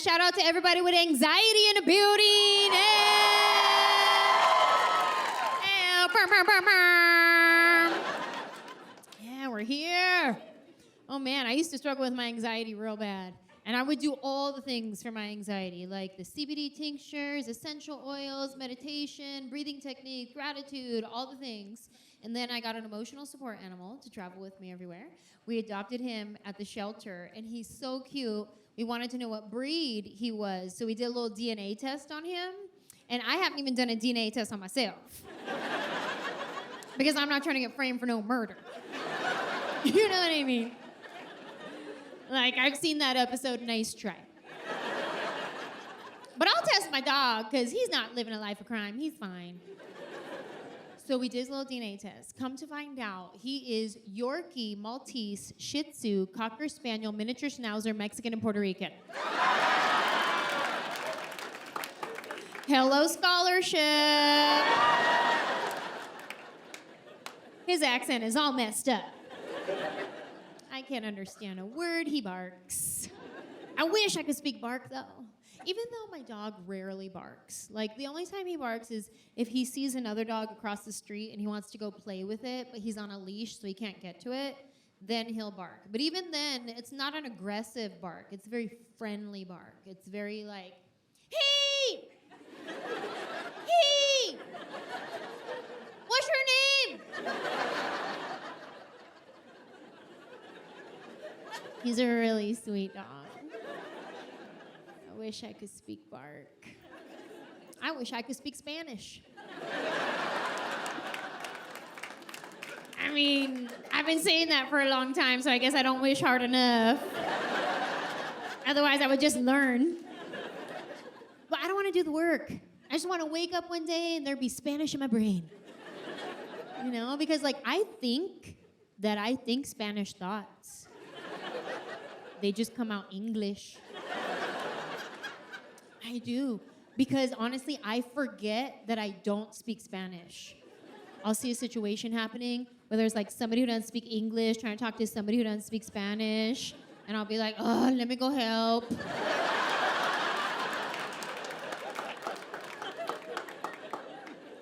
Shout out to everybody with anxiety in the building. Yeah, we're here. Oh man, I used to struggle with my anxiety real bad. And I would do all the things for my anxiety, like the CBD tinctures, essential oils, meditation, breathing techniques, gratitude, all the things. And then I got an emotional support animal to travel with me everywhere. We adopted him at the shelter, and he's so cute. We wanted to know what breed he was, so we did a little DNA test on him. And I haven't even done a DNA test on myself. Because I'm not trying to get framed for no murder. You know what I mean? Like, I've seen that episode, Nice Try. But I'll test my dog, because he's not living a life of crime. He's fine. So we did his little DNA test. Come to find out, he is Yorkie, Maltese, Shih Tzu, Cocker Spaniel, Miniature Schnauzer, Mexican, and Puerto Rican. Hello, scholarship. His accent is all messed up. I can't understand a word he barks. I wish I could speak bark, though. Even though my dog rarely barks. Like, the only time he barks is if he sees another dog across the street and he wants to go play with it, but he's on a leash so he can't get to it, then he'll bark. But even then, it's not an aggressive bark. It's a very friendly bark. It's very like, hey! Hey! What's your name? He's a really sweet dog. I wish I could speak bark. I wish I could speak Spanish. I mean, I've been saying that for a long time, so I guess I don't wish hard enough. Otherwise, I would just learn. But I don't want to do the work. I just want to wake up one day and there'd be Spanish in my brain. You know, because like I think Spanish thoughts. They just come out English. I do. Because honestly, I forget that I don't speak Spanish. I'll see a situation happening where there's like somebody who doesn't speak English trying to talk to somebody who doesn't speak Spanish. And I'll be like, oh, let me go help.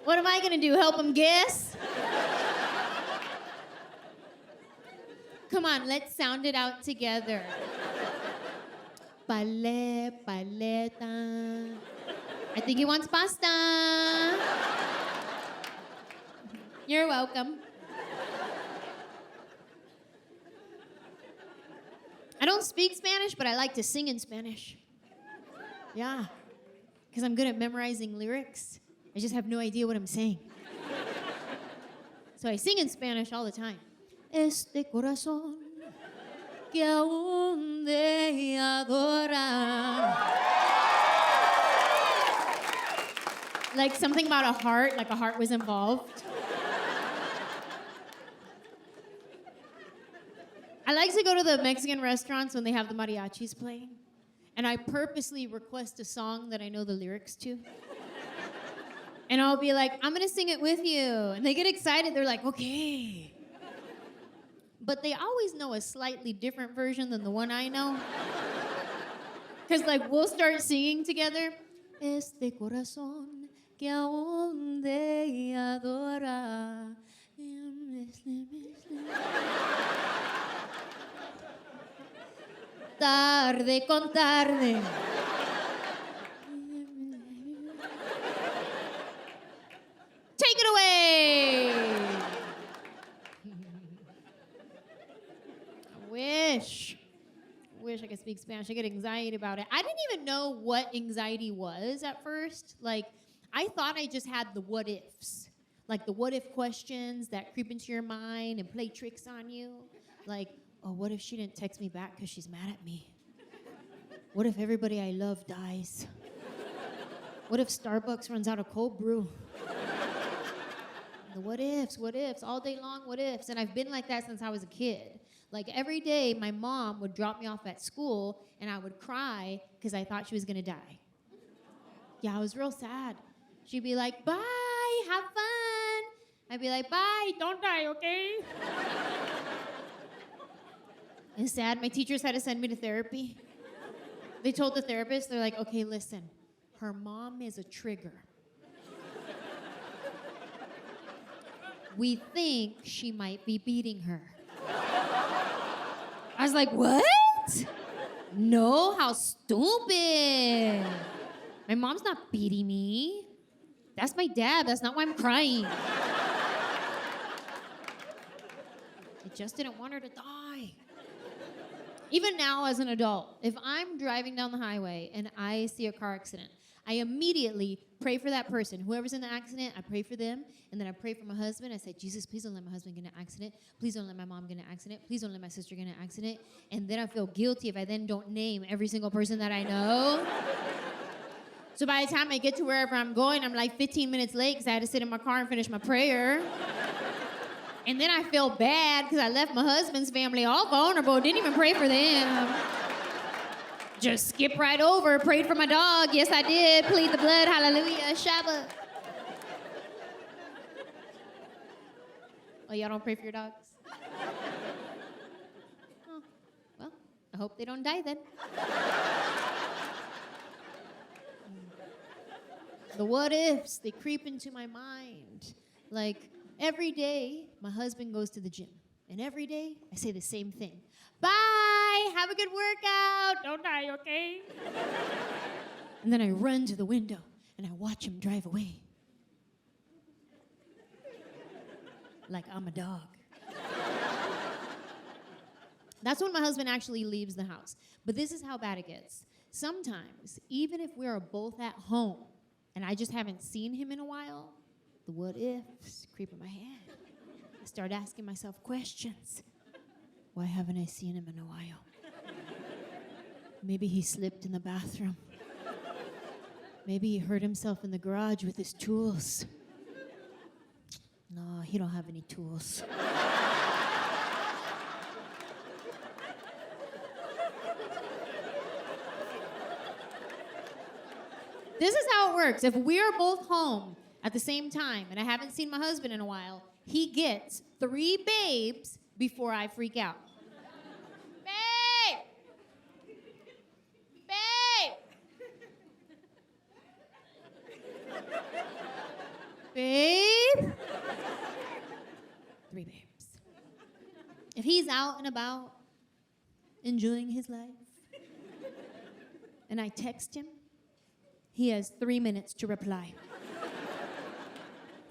What am I gonna do? Help them guess? Come on, let's sound it out together. Paleta. I think he wants pasta. You're welcome. I don't speak Spanish, but I like to sing in Spanish. Yeah, because I'm good at memorizing lyrics. I just have no idea what I'm saying. So I sing in Spanish all the time. Este corazón que aún te adora. Like something about a heart, like a heart was involved. I like to go to the Mexican restaurants when they have the mariachis playing. And I purposely request a song that I know the lyrics to. And I'll be like, I'm gonna sing it with you. And they get excited, they're like, okay. But they always know a slightly different version than the one I know. Because like, we'll start singing together. Este corazón que aún te adora. Tarde con tarde. Take it away. I wish I could speak Spanish. I get anxiety about it. I didn't even know what anxiety was at first. Like, I thought I just had the what-ifs. Like the what-if questions that creep into your mind and play tricks on you. Like, oh, what if she didn't text me back because she's mad at me? What if everybody I love dies? What if Starbucks runs out of cold brew? The what-ifs, all day long what-ifs. And I've been like that since I was a kid. Like every day, my mom would drop me off at school and I would cry because I thought she was gonna die. Yeah, I was real sad. She'd be like, bye, have fun. I'd be like, bye, don't die, okay? It's sad, my teachers had to send me to therapy. They told the therapist, they're like, okay, listen, her mom is a trigger. We think she might be beating her. I was like, what? No, how stupid. My mom's not beating me. That's my dad. That's not why I'm crying. I just didn't want her to die. Even now as an adult, if I'm driving down the highway and I see a car accident, I immediately pray for that person. Whoever's in the accident, I pray for them. And then I pray for my husband. I say, Jesus, please don't let my husband get in an accident. Please don't let my mom get in an accident. Please don't let my sister get in an accident. And then I feel guilty if I then don't name every single person that I know. So by the time I get to wherever I'm going, I'm like 15 minutes late because I had to sit in my car and finish my prayer. And then I feel bad because I left my husband's family all vulnerable, didn't even pray for them. Just skip right over, prayed for my dog. Yes, I did. Plead the blood. Hallelujah. Shabbat. Oh, y'all don't pray for your dogs? Oh, well, I hope they don't die then. The what-ifs, they creep into my mind. Like, every day, my husband goes to the gym. And every day, I say the same thing. Bye! Have a good workout! Don't die, okay? And then I run to the window, and I watch him drive away. Like I'm a dog. That's when my husband actually leaves the house. But this is how bad it gets. Sometimes, even if we're both at home, and I just haven't seen him in a while, the what-ifs creep in my head. I start asking myself questions. Why haven't I seen him in a while? Maybe he slipped in the bathroom. Maybe he hurt himself in the garage with his tools. No, he don't have any tools. This is how it works. If we're both home at the same time and I haven't seen my husband in a while, he gets 3 babes before I freak out. Babe! Babe! Babe? 3 babes. If he's out and about, enjoying his life, and I text him, he has 3 minutes to reply.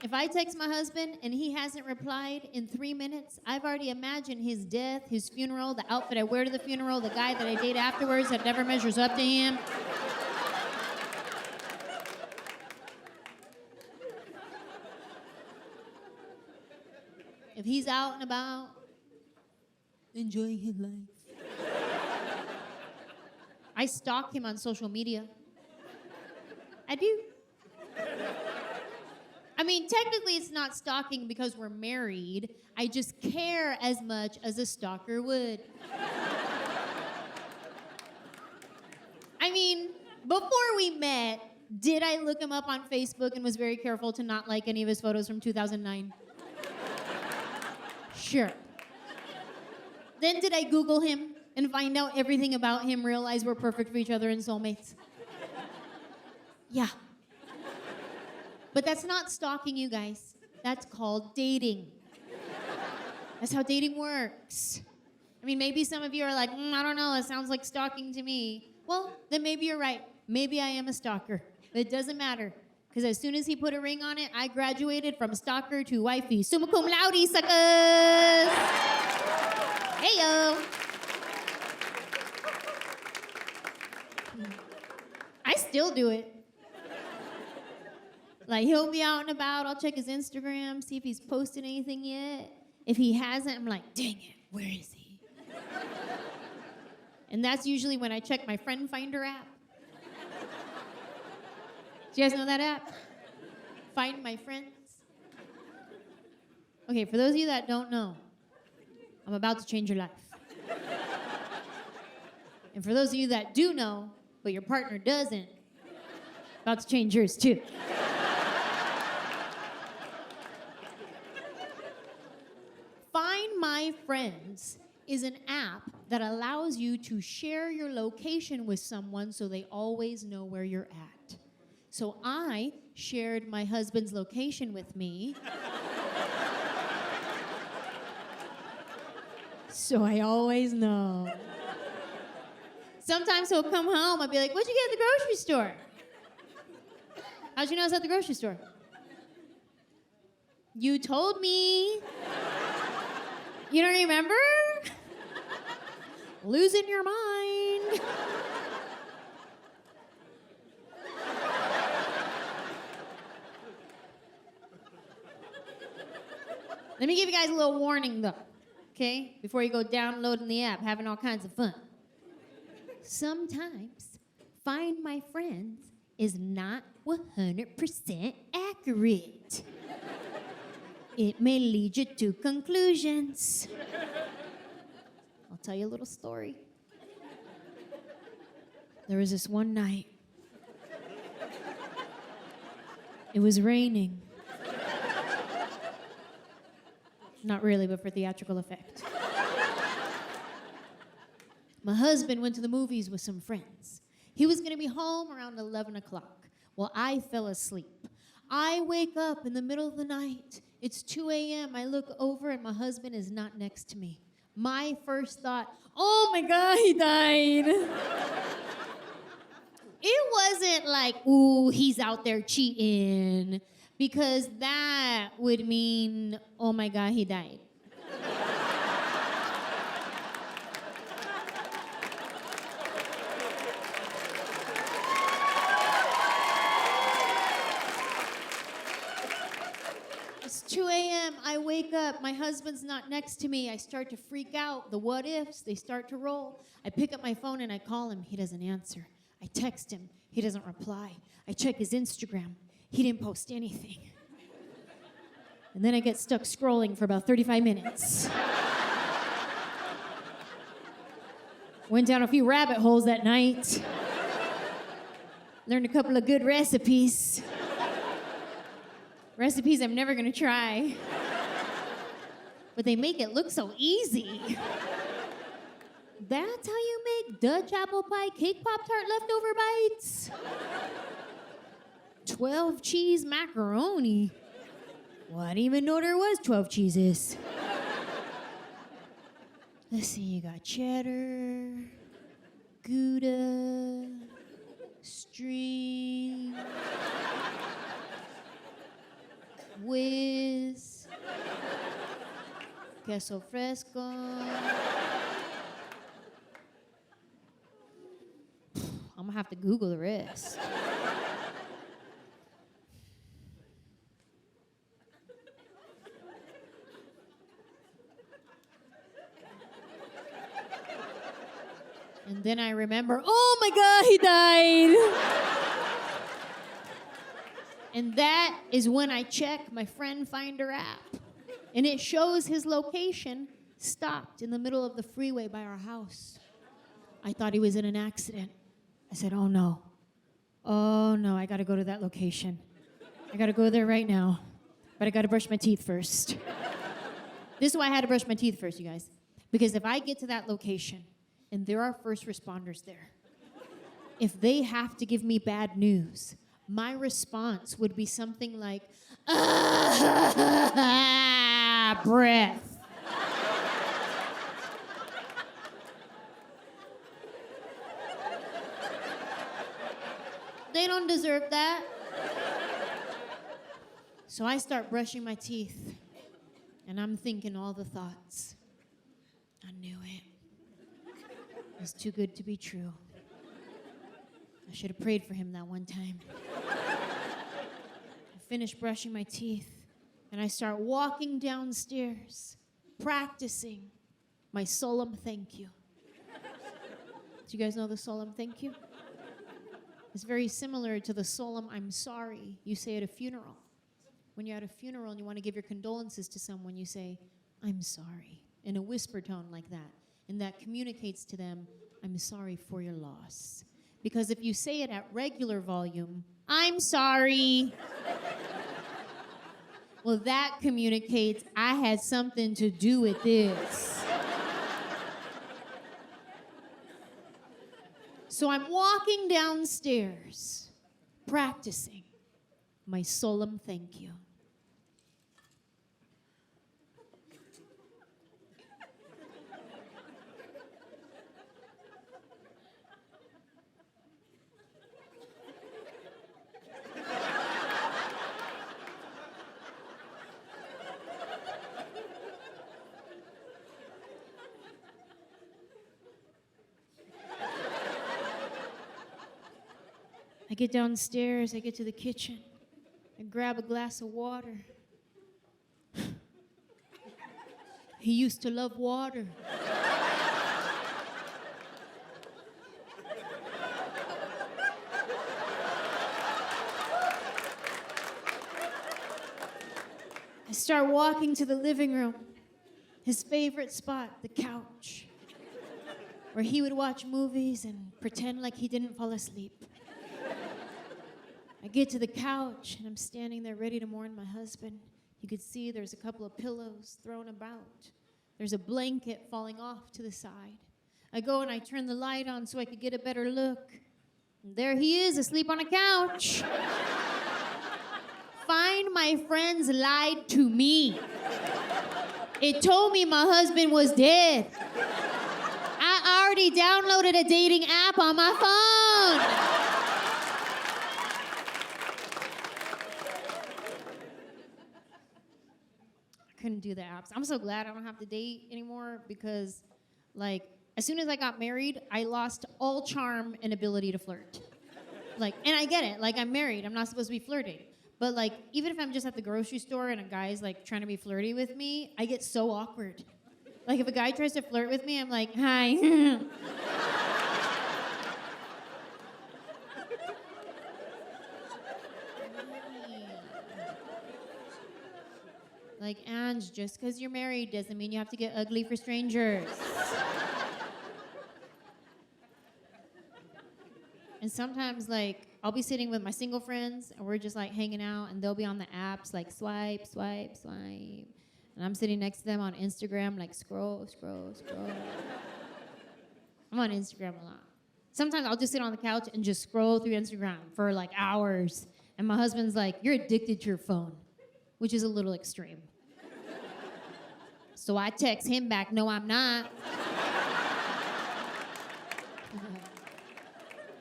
If I text my husband and he hasn't replied in 3 minutes, I've already imagined his death, his funeral, the outfit I wear to the funeral, the guy that I date afterwards that never measures up to him. If he's out and about, enjoying his life, I stalk him on social media. I do. I mean, technically it's not stalking because we're married. I just care as much as a stalker would. I mean, before we met, did I look him up on Facebook and was very careful to not like any of his photos from 2009? Sure. Then did I Google him and find out everything about him, realize we're perfect for each other and soulmates? Yeah. But that's not stalking, you guys. That's called dating. That's how dating works. I mean, maybe some of you are like, I don't know, it sounds like stalking to me. Well, then maybe you're right. Maybe I am a stalker. But it doesn't matter. Because as soon as he put a ring on it, I graduated from stalker to wifey. Summa cum laude, suckers! Hey-yo! I still do it. Like, he'll be out and about. I'll check his Instagram, see if he's posted anything yet. If he hasn't, I'm like, dang it, where is he? And that's usually when I check my Friend Finder app. Do you guys know that app? Find My Friends. Okay, for those of you that don't know, I'm about to change your life. And for those of you that do know, but your partner doesn't, about to change yours too. Find My Friends is an app that allows you to share your location with someone so they always know where you're at. So I shared my husband's location with me. So I always know. Sometimes he'll come home, I'll be like, what'd you get at the grocery store? How'd you know I was at the grocery store? You told me. You don't remember? Losing your mind. Let me give you guys a little warning, though, okay? Before you go downloading the app, having all kinds of fun. Sometimes, Find My Friends is not 100% accurate. It may lead you to conclusions. I'll tell you a little story. There was this one night. It was raining. Not really, but for theatrical effect. My husband went to the movies with some friends. He was gonna be home around 11 o'clock. Well, I fell asleep. I wake up in the middle of the night. It's 2 a.m. I look over and my husband is not next to me. My first thought, oh my God, he died. It wasn't like, ooh, he's out there cheating, because that would mean, oh my God, he died. It's 2 a.m., I wake up, my husband's not next to me, I start to freak out, the what-ifs, they start to roll. I pick up my phone and I call him, he doesn't answer. I text him, he doesn't reply. I check his Instagram, he didn't post anything. And then I get stuck scrolling for about 35 minutes. Went down a few rabbit holes that night. Learned a couple of good recipes. Recipes I'm never gonna try. But they make it look so easy. That's how you make Dutch apple pie cake Pop-Tart leftover bites? 12 cheese macaroni. Well, I didn't even know there was 12 cheeses. Let's see, you got cheddar, Gouda, string, whiz, queso fresco. I'm gonna have to Google the rest. And then I remember, oh my God, he died. And that is when I check my Friend Finder app. And it shows his location stopped in the middle of the freeway by our house. I thought he was in an accident. I said, oh no, I gotta go to that location. I gotta go there right now, but I gotta brush my teeth first. This is why I had to brush my teeth first, you guys. Because if I get to that location and there are first responders there, if they have to give me bad news, my response would be something like, breath. They don't deserve that. So I start brushing my teeth, and I'm thinking all the thoughts. I knew it. It was too good to be true. I should have prayed for him that one time. I finish brushing my teeth, and I start walking downstairs, practicing my solemn thank you. Do you guys know the solemn thank you? It's very similar to the solemn I'm sorry you say at a funeral. When you're at a funeral and you want to give your condolences to someone, you say, I'm sorry, in a whisper tone like that. And that communicates to them, I'm sorry for your loss. Because if you say it at regular volume, I'm sorry. Well, that communicates I had something to do with this. So I'm walking downstairs, practicing my solemn thank you. I get downstairs, I get to the kitchen, I grab a glass of water. He used to love water. I start walking to the living room, his favorite spot, the couch, where he would watch movies and pretend like he didn't fall asleep. I get to the couch, and I'm standing there ready to mourn my husband. You could see there's a couple of pillows thrown about. There's a blanket falling off to the side. I go and I turn the light on so I could get a better look. And there he is, asleep on a couch. Find my friends lied to me. It told me my husband was dead. I already downloaded a dating app on my phone. Couldn't do the apps. I'm so glad I don't have to date anymore because, like, as soon as I got married, I lost all charm and ability to flirt. Like, and I get it. Like, I'm married. I'm not supposed to be flirting. But, like, even if I'm just at the grocery store and a guy's, like, trying to be flirty with me, I get so awkward. Like, if a guy tries to flirt with me, I'm like, hi. Like, Ange, just because you're married doesn't mean you have to get ugly for strangers. And sometimes, like, I'll be sitting with my single friends, and we're just, like, hanging out, and they'll be on the apps, like, swipe, swipe, swipe. And I'm sitting next to them on Instagram, like, scroll, scroll, scroll. I'm on Instagram a lot. Sometimes I'll just sit on the couch and just scroll through Instagram for, like, hours. And my husband's like, you're addicted to your phone, which is a little extreme. So I text him back, no, I'm not.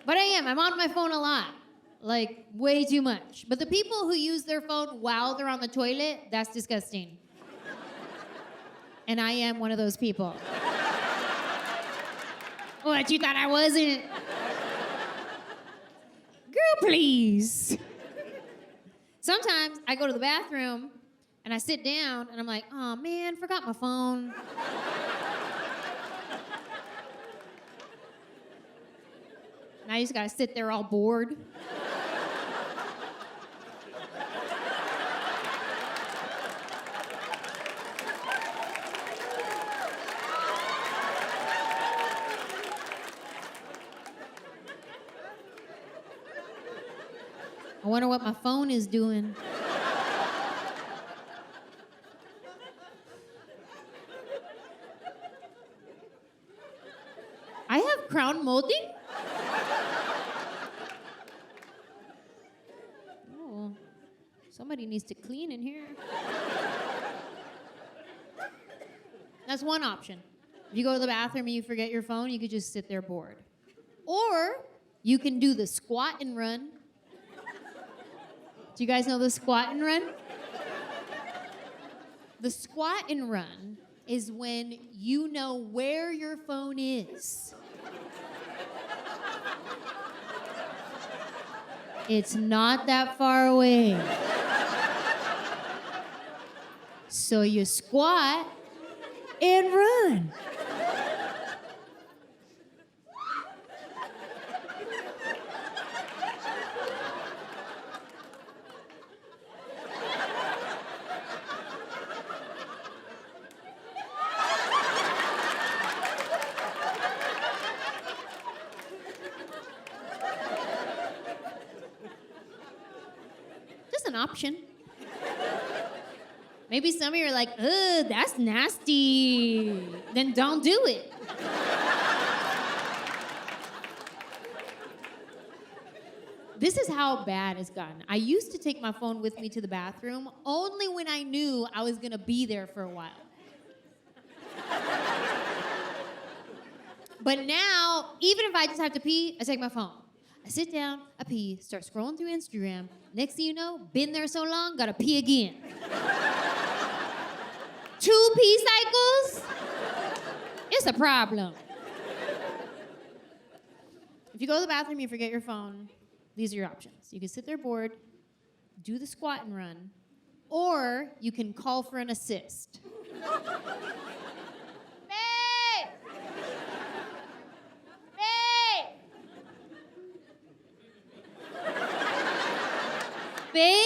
But I am. I'm on my phone a lot. Like, way too much. But the people who use their phone while they're on the toilet, that's disgusting. And I am one of those people. What, you thought I wasn't? Girl, please. Sometimes I go to the bathroom and I sit down and I'm like, oh man, forgot my phone. And I just gotta sit there all bored. I wonder what my phone is doing. I have crown molding? Oh, somebody needs to clean in here. That's one option. If you go to the bathroom and you forget your phone, you could just sit there bored. Or you can do the squat and run. Do you guys know the squat and run? The squat and run is when you know where your phone is. It's not that far away. So you squat and run. An option. Maybe some of you are like, ugh, that's nasty. Then don't do it. This is how bad it's gotten. I used to take my phone with me to the bathroom only when I knew I was going to be there for a while. But now, even if I just have to pee, I take my phone. I sit down, I pee, start scrolling through Instagram. Next thing you know, been there so long, gotta pee again. 2 pee cycles? It's a problem. If you go to the bathroom, you forget your phone, these are your options. You can sit there bored, do the squat and run, or you can call for an assist. Babe?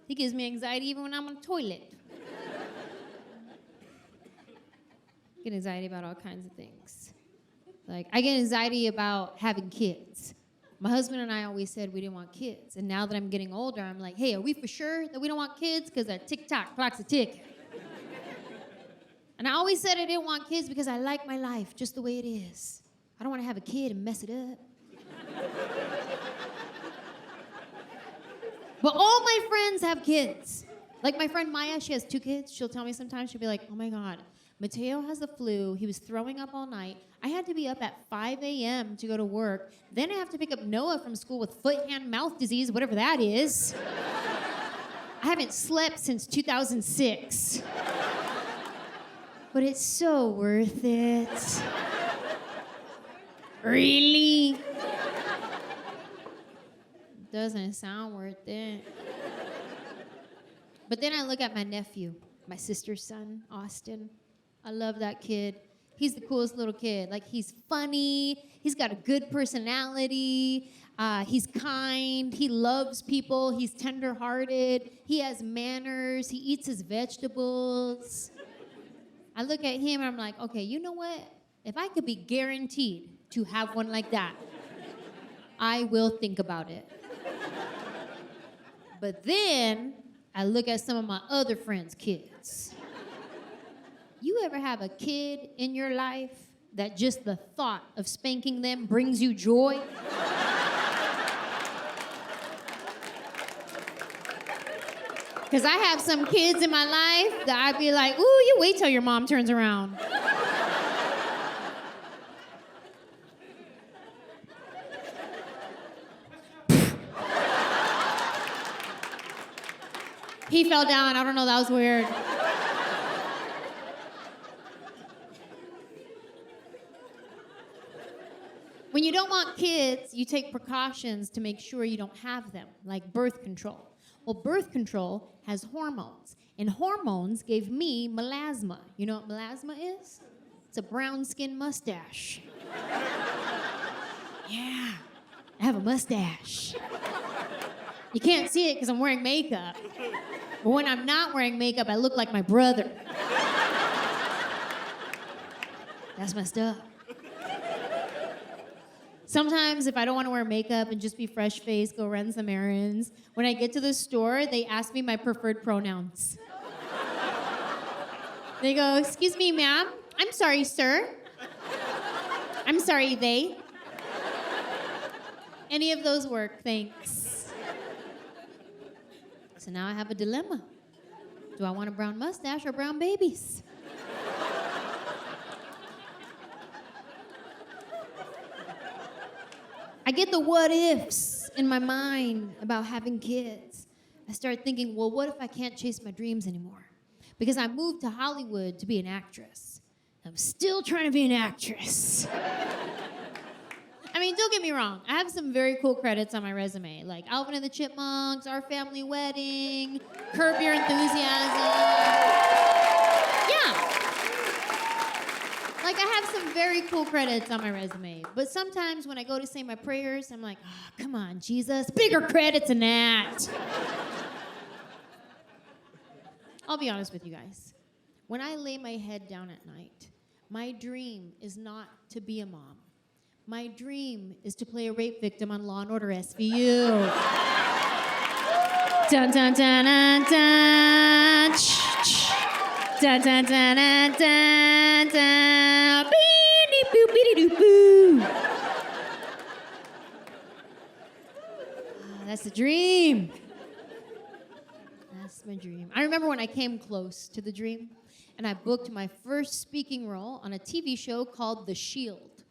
He gives me anxiety even when I'm on the toilet. I get anxiety about all kinds of things. Like, I get anxiety about having kids. My husband and I always said we didn't want kids. And now that I'm getting older, I'm like, hey, are we for sure that we don't want kids? Because that tick-tock clock's a tick. And I always said I didn't want kids because I like my life just the way it is. I don't want to have a kid and mess it up. But all my friends have kids. Like my friend Maya, she has 2 kids. She'll tell me sometimes, she'll be like, oh my God, Mateo has the flu. He was throwing up all night. I had to be up at 5 a.m. to go to work. Then I have to pick up Noah from school with foot, hand, mouth disease, whatever that is. I haven't slept since 2006. But it's so worth it. Really? Doesn't sound worth it. But then I look at my nephew, my sister's son, Austin. I love that kid. He's the coolest little kid. Like, he's funny. He's got a good personality. He's kind. He loves people. He's tender-hearted. He has manners. He eats his vegetables. I look at him and I'm like, okay, you know what? If I could be guaranteed to have one like that, I will think about it. But then I look at some of my other friends' kids. You ever have a kid in your life that just the thought of spanking them brings you joy? Because I have some kids in my life that I'd be like, ooh, you wait till your mom turns around. He fell down. I don't know, that was weird. When you don't want kids, you take precautions to make sure you don't have them, like birth control. Well, birth control has hormones, and hormones gave me melasma. You know what melasma is? It's a brown skin mustache. Yeah, I have a mustache. You can't see it because I'm wearing makeup. But when I'm not wearing makeup, I look like my brother. That's messed up. Sometimes if I don't want to wear makeup and just be fresh-faced, go run some errands, when I get to the store, they ask me my preferred pronouns. They go, excuse me, ma'am. I'm sorry, sir. I'm sorry, they. Any of those work, thanks. So now I have a dilemma. Do I want a brown mustache or brown babies? I get the what-ifs in my mind about having kids. I start thinking, well, what if I can't chase my dreams anymore? Because I moved to Hollywood to be an actress. I'm still trying to be an actress. I mean, don't get me wrong. I have some very cool credits on my resume, like Alvin and the Chipmunks, Our Family Wedding, Curb Your Enthusiasm. Yeah. Like, I have some very cool credits on my resume. But sometimes when I go to say my prayers, I'm like, oh, come on, Jesus, bigger credits than that. I'll be honest with you guys. When I lay my head down at night, my dream is not to be a mom. My dream is to play a rape victim on Law & Order SVU. Dun, dun, dun, dun, dun. Dun, dun, dun, dun, dun, dun. Beep, beep, boop, boo. That's the dream. That's my dream. I remember when I came close to the dream, and I booked my first speaking role on a TV show called The Shield. Do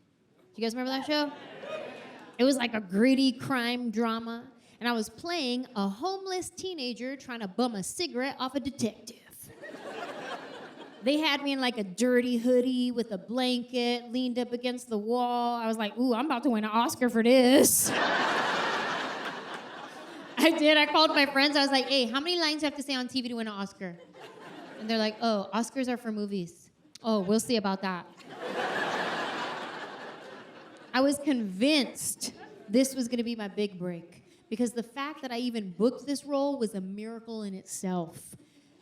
you guys remember that show? It was like a gritty crime drama, and I was playing a homeless teenager trying to bum a cigarette off a detective. They had me in like a dirty hoodie with a blanket, leaned up against the wall. I was like, ooh, I'm about to win an Oscar for this. I did. I called my friends. I was like, hey, how many lines do you have to say on TV to win an Oscar? And they're like, oh, Oscars are for movies. Oh, we'll see about that. I was convinced this was going to be my big break because the fact that I even booked this role was a miracle in itself.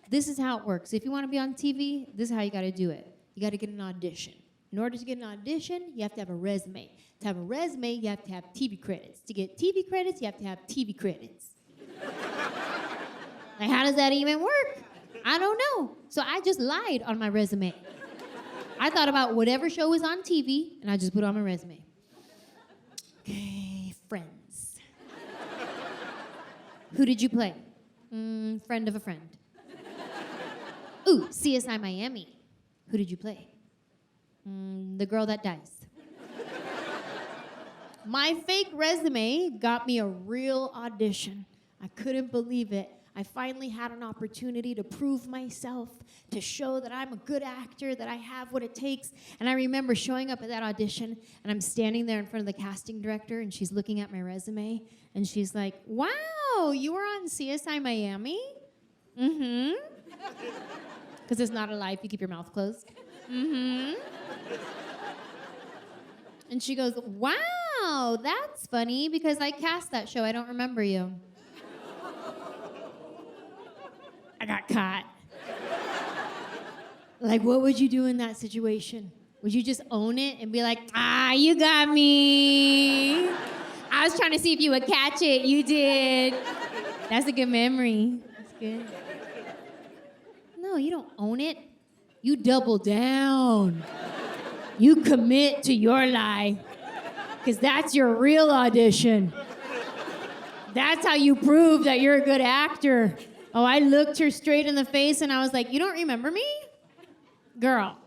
This is how it works. If you want to be on TV, this is how you got to do it. You got to get an audition. In order to get an audition, you have to have a resume. To have a resume, you have to have TV credits. To get TV credits, you have to have TV credits. Like, how does that even work? I don't know. So I just lied on my resume. I thought about whatever show was on TV, and I just put it on my resume. Okay, Friends. Who did you play? Friend of a friend. Ooh, CSI Miami. Who did you play? The girl that dies. My fake resume got me a real audition. I couldn't believe it. I finally had an opportunity to prove myself, to show that I'm a good actor, that I have what it takes. And I remember showing up at that audition, and I'm standing there in front of the casting director, and she's looking at my resume, and she's like, wow, you were on CSI Miami? Mm-hmm. Because it's not a lie if you keep your mouth closed. Mm-hmm. And she goes, wow, that's funny because I cast that show. I don't remember you. I got caught. Like, what would you do in that situation? Would you just own it and be like, you got me. I was trying to see if you would catch it. You did. That's a good memory. That's good. No, you don't own it. You double down. You commit to your lie. Because that's your real audition. That's how you prove that you're a good actor. Oh, I looked her straight in the face and I was like, you don't remember me? Girl.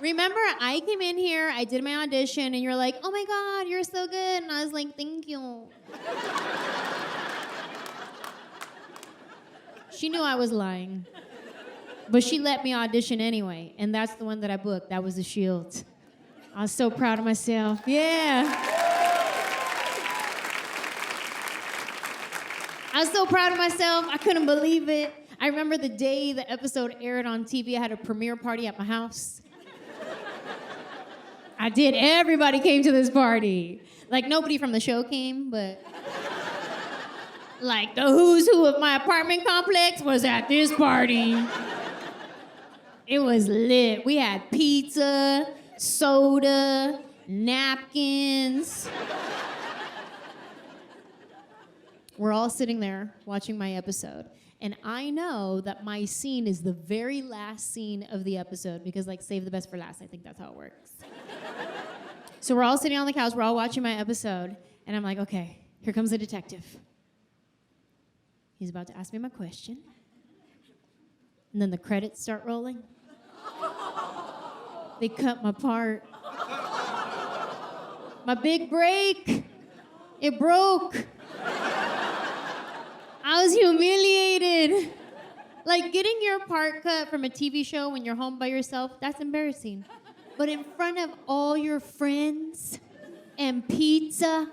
Remember, I came in here, I did my audition, and you're like, oh my God, you're so good. And I was like, thank you. She knew I was lying. But she let me audition anyway, and that's the one that I booked. That was The Shield. I was so proud of myself. Yeah. I was so proud of myself. I couldn't believe it. I remember the day the episode aired on TV, I had a premiere party at my house. I did. Everybody came to this party. Like, nobody from the show came, but like the who's who of my apartment complex was at this party. It was lit. We had pizza, soda, napkins. We're all sitting there watching my episode. And I know that my scene is the very last scene of the episode because, like, save the best for last. I think that's how it works. So we're all sitting on the couch. We're all watching my episode. And I'm like, okay, here comes the detective. He's about to ask me my question. And then the credits start rolling. They cut my part. My big break. It broke. I was humiliated. Like, getting your part cut from a TV show when you're home by yourself, that's embarrassing. But in front of all your friends and pizza.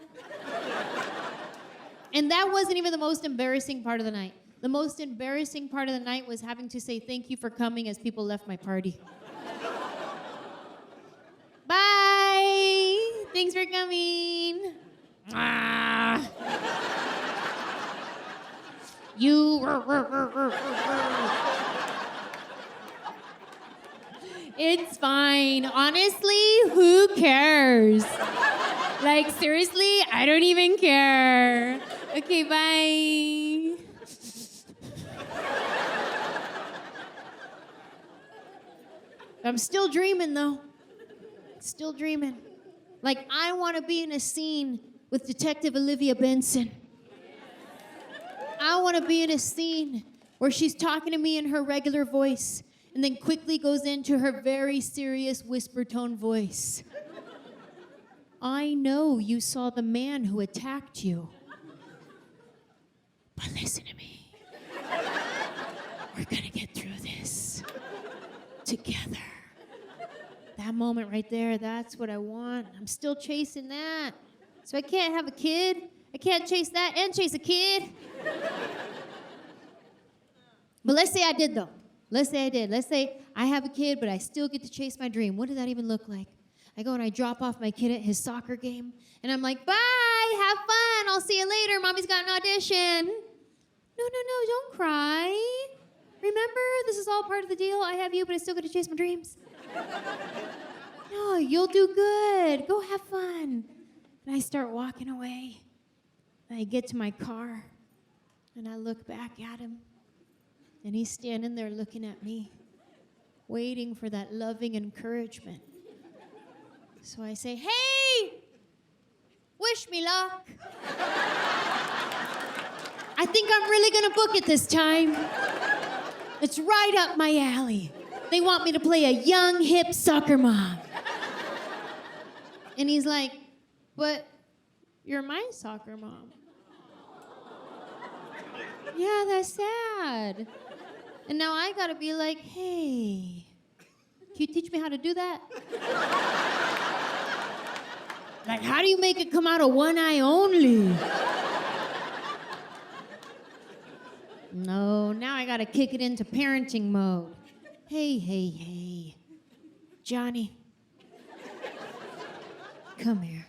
And that wasn't even the most embarrassing part of the night. The most embarrassing part of the night was having to say thank you for coming as people left my party. Bye. Thanks for coming. You. It's fine. Honestly, who cares? Like, seriously, I don't even care. Okay, bye. I'm still dreaming, though. Still dreaming. Like, I want to be in a scene with Detective Olivia Benson. I want to be in a scene where she's talking to me in her regular voice and then quickly goes into her very serious whisper tone voice. I know you saw the man who attacked you. But listen to me. We're gonna get through this together. That moment right there, that's what I want. I'm still chasing that. So I can't have a kid. I can't chase that and chase a kid. But let's say I did, though. Let's say I did. Let's say I have a kid, but I still get to chase my dream. What does that even look like? I go and I drop off my kid at his soccer game, and I'm like, bye, have fun, I'll see you later, mommy's got an audition. No, don't cry. Remember, this is all part of the deal. I have you, but I still get to chase my dreams. No, you'll do good. Go have fun. And I start walking away. And I get to my car, and I look back at him, and he's standing there looking at me, waiting for that loving encouragement. So I say, hey, wish me luck. I think I'm really gonna book it this time. It's right up my alley. They want me to play a young, hip soccer mom. And he's like, but you're my soccer mom. Yeah, that's sad. And now I gotta be like, hey, can you teach me how to do that? Like, how do you make it come out of one eye only? No, now I gotta kick it into parenting mode. Hey. Johnny. Come here.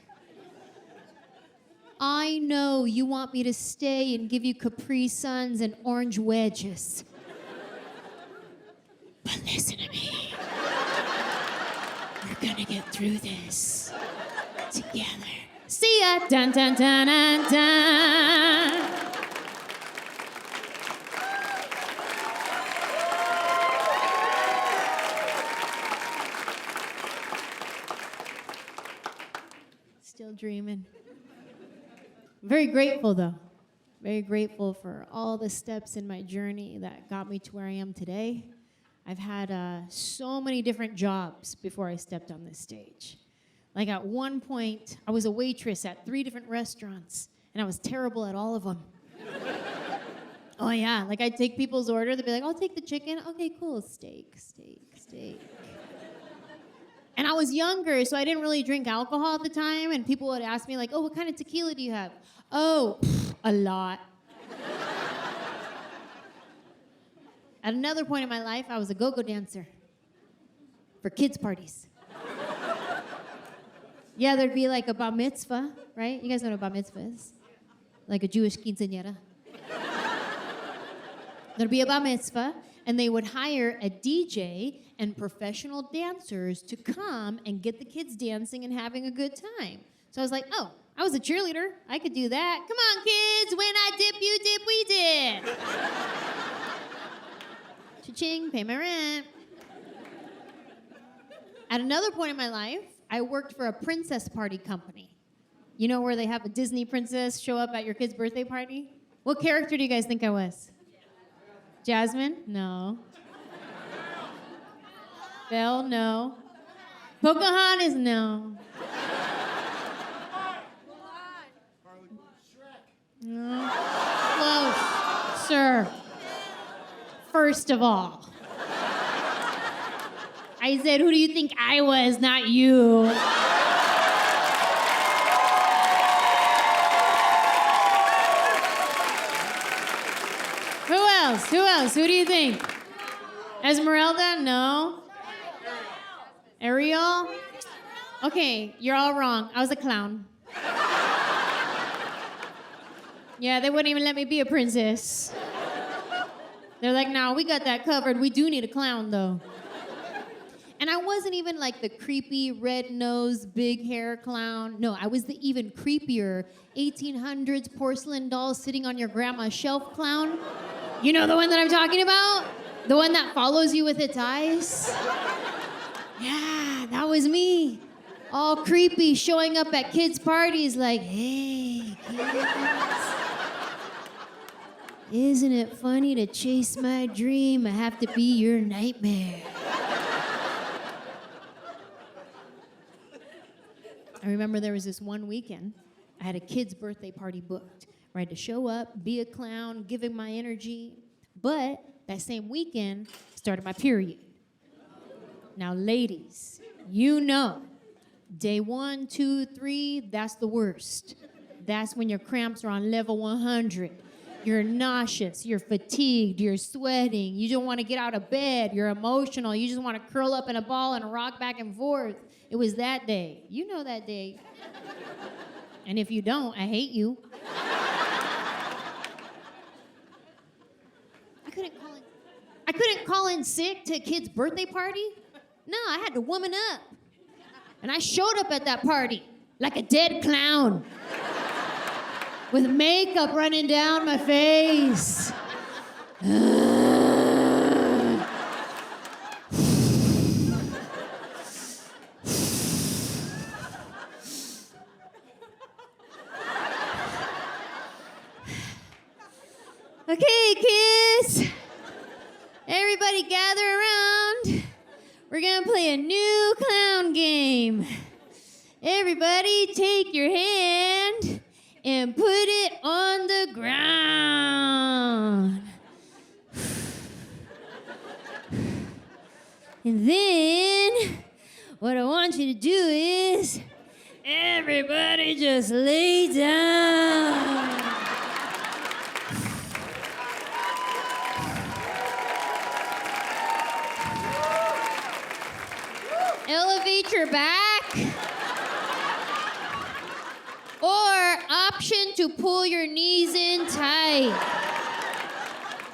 I know you want me to stay and give you Capri Suns and orange wedges. But listen to me. We're gonna get through this together. See ya. Dun, dun, dun, dun, dun. Still dreaming. Very grateful, though. Very grateful for all the steps in my journey that got me to where I am today. I've had so many different jobs before I stepped on this stage. Like at one point, I was a waitress at 3 different restaurants, and I was terrible at all of them. Oh yeah, like I'd take people's order, they'd be like, I'll take the chicken. Okay, cool, steak. And I was younger, so I didn't really drink alcohol at the time, and people would ask me like, oh, what kind of tequila do you have? Oh, a lot. At another point in my life, I was a go-go dancer for kids' parties. Yeah, there'd be like a bar mitzvah, right? You guys know what a bar mitzvah is? Like a Jewish quinceañera. There'd be a bar mitzvah, and they would hire a DJ and professional dancers to come and get the kids dancing and having a good time. So I was like, oh, I was a cheerleader. I could do that. Come on, kids. When I dip, you dip, we dip. Cha-ching, pay my rent. At another point in my life, I worked for a princess party company. You know where they have a Disney princess show up at your kid's birthday party? What character do you guys think I was? Jasmine? No. Belle? No. Pocahontas? No. No. Close, sir. First of all, I said, who do you think I was, not you? Who else? Who do you think? Esmeralda? No. Ariel? Okay, you're all wrong. I was a clown. Yeah, they wouldn't even let me be a princess. They're like, no, we got that covered. We do need a clown, though. And I wasn't even like the creepy, red-nosed, big hair clown. No, I was the even creepier 1800s porcelain doll sitting on your grandma's shelf clown. You know the one that I'm talking about? The one that follows you with its eyes? Yeah, that was me. All creepy, showing up at kids' parties like, hey, kids. Isn't it funny to chase my dream? I have to be your nightmare. I remember there was this one weekend, I had a kid's birthday party booked. I had to show up, be a clown, give him my energy. But that same weekend started my period. Now, ladies, you know, day 1, 2, 3, that's the worst. That's when your cramps are on level 100. You're nauseous, you're fatigued, you're sweating, you don't want to get out of bed, you're emotional, you just want to curl up in a ball and rock back and forth. It was that day. You know that day. And if you don't, I hate you. I couldn't call in sick to a kid's birthday party. No, I had to woman up. And I showed up at that party like a dead clown with makeup running down my face. Okay, kids. Everybody gather around. We're gonna play a new clown game. Everybody take your hand and put it on the ground. And then what I want you to do is everybody just lay down. Elevate your back. Or option to pull your knees in tight.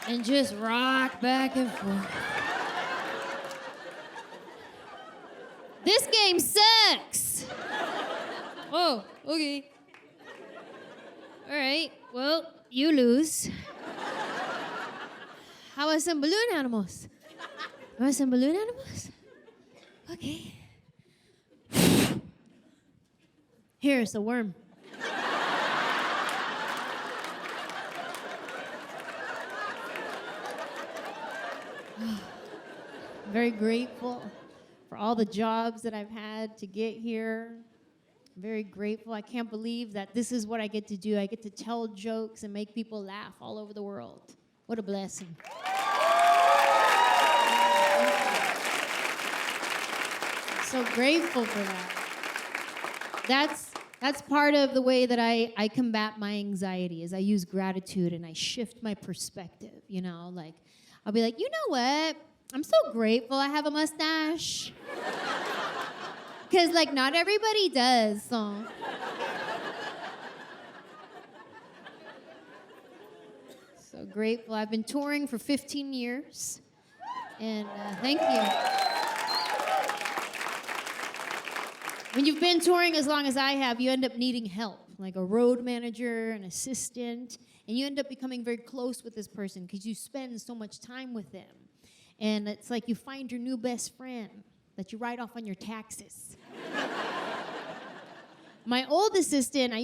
And just rock back and forth. This game sucks. Oh, okay. All right, well, you lose. How about some balloon animals? Want some balloon animals? Okay. Here's a worm. I'm very grateful for all the jobs that I've had to get here. I'm very grateful. I can't believe that this is what I get to do. I get to tell jokes and make people laugh all over the world. What a blessing. So grateful for that. That's part of the way that I combat my anxiety is I use gratitude and I shift my perspective, you know, like I'll be like, you know what? I'm so grateful I have a mustache. Because like not everybody does, so. So grateful. I've been touring for 15 years and thank you. When you've been touring as long as I have, you end up needing help, like a road manager, an assistant, and you end up becoming very close with this person because you spend so much time with them. And it's like you find your new best friend that you write off on your taxes. My old assistant I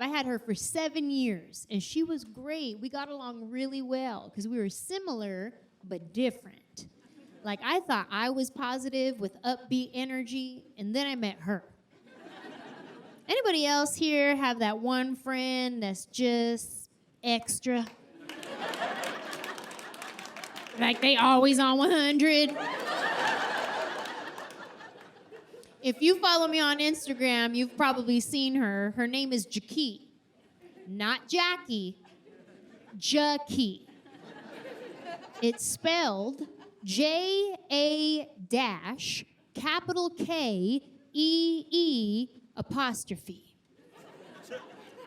had her for 7 years, and she was great. We got along really well because we were similar but different. Like, I thought I was positive with upbeat energy, and then I met her. Anybody else here have that one friend that's just extra? Like they always on 100? If you follow me on Instagram, you've probably seen her. Her name is Jaki. Not Jackie, Jaki. It's spelled J-A-K-E-E'.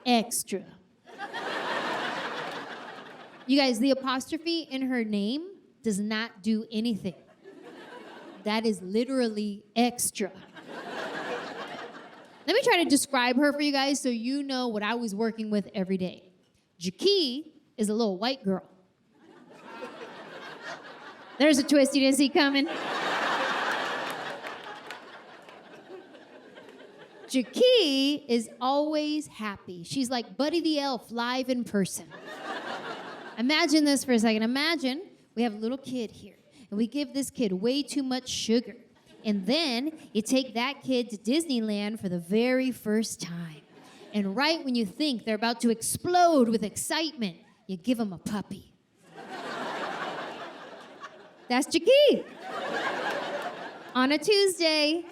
Extra. You guys, the apostrophe in her name does not do anything. That is literally extra. Let me try to describe her for you guys so you know what I was working with every day. Jaki is a little white girl. There's a twist you didn't see coming. Jaki is always happy. She's like Buddy the Elf live in person. Imagine this for a second. Imagine we have a little kid here, and we give this kid way too much sugar. And then you take that kid to Disneyland for the very first time. And right when you think they're about to explode with excitement, you give them a puppy. That's Jaki. On a Tuesday,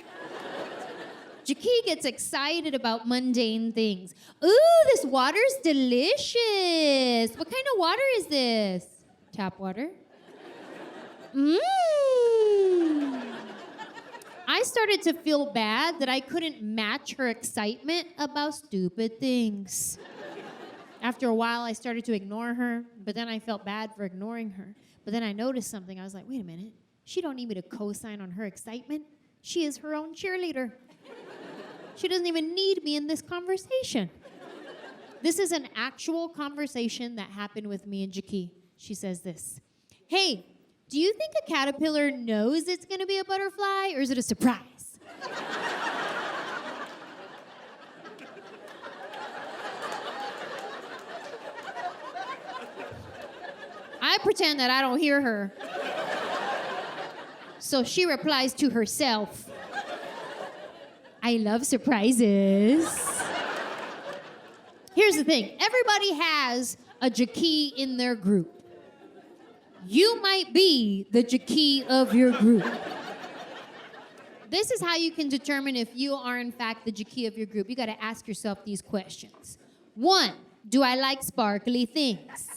Jaki gets excited about mundane things. Ooh, this water's delicious. What kind of water is this? Tap water. Mmm. I started to feel bad that I couldn't match her excitement about stupid things. After a while, I started to ignore her, but then I felt bad for ignoring her. But then I noticed something. I was like, wait a minute. She don't need me to co-sign on her excitement. She is her own cheerleader. She doesn't even need me in this conversation. This is an actual conversation that happened with me and Jaki. She says this. Hey, do you think a caterpillar knows it's going to be a butterfly, or is it a surprise? I pretend that I don't hear her. So she replies to herself. I love surprises. Here's the thing. Everybody has a Jaki in their group. You might be the Jaki of your group. This is how you can determine if you are, in fact, the Jaki of your group. You got to ask yourself these questions. 1, do I like sparkly things?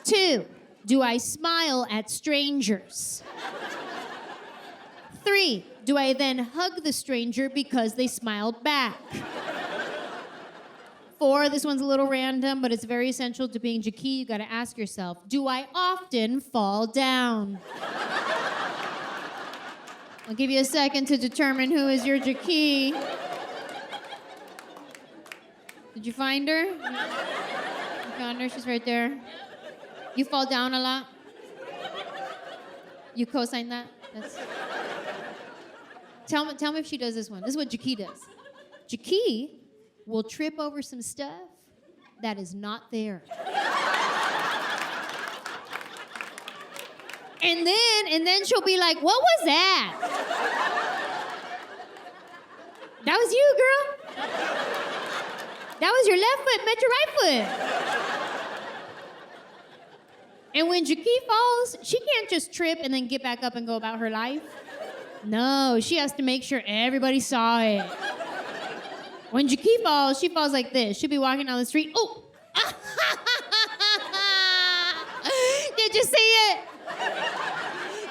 2, do I smile at strangers? 3, do I then hug the stranger because they smiled back? 4, this one's a little random, but it's very essential to being Jaki. You gotta ask yourself, do I often fall down? I'll give you a second to determine who is your Jaki. Did you find her? You found her, she's right there. You fall down a lot? You co-sign that? Tell me if she does this one. This is what Jaki does. Jaki will trip over some stuff that is not there. And then she'll be like, what was that? That was you, girl. That was your left foot met your right foot. And when Jaki falls, she can't just trip and then get back up and go about her life. No, she has to make sure everybody saw it. When Jaki falls, she falls like this. She'll be walking down the street. Oh! Did you see it?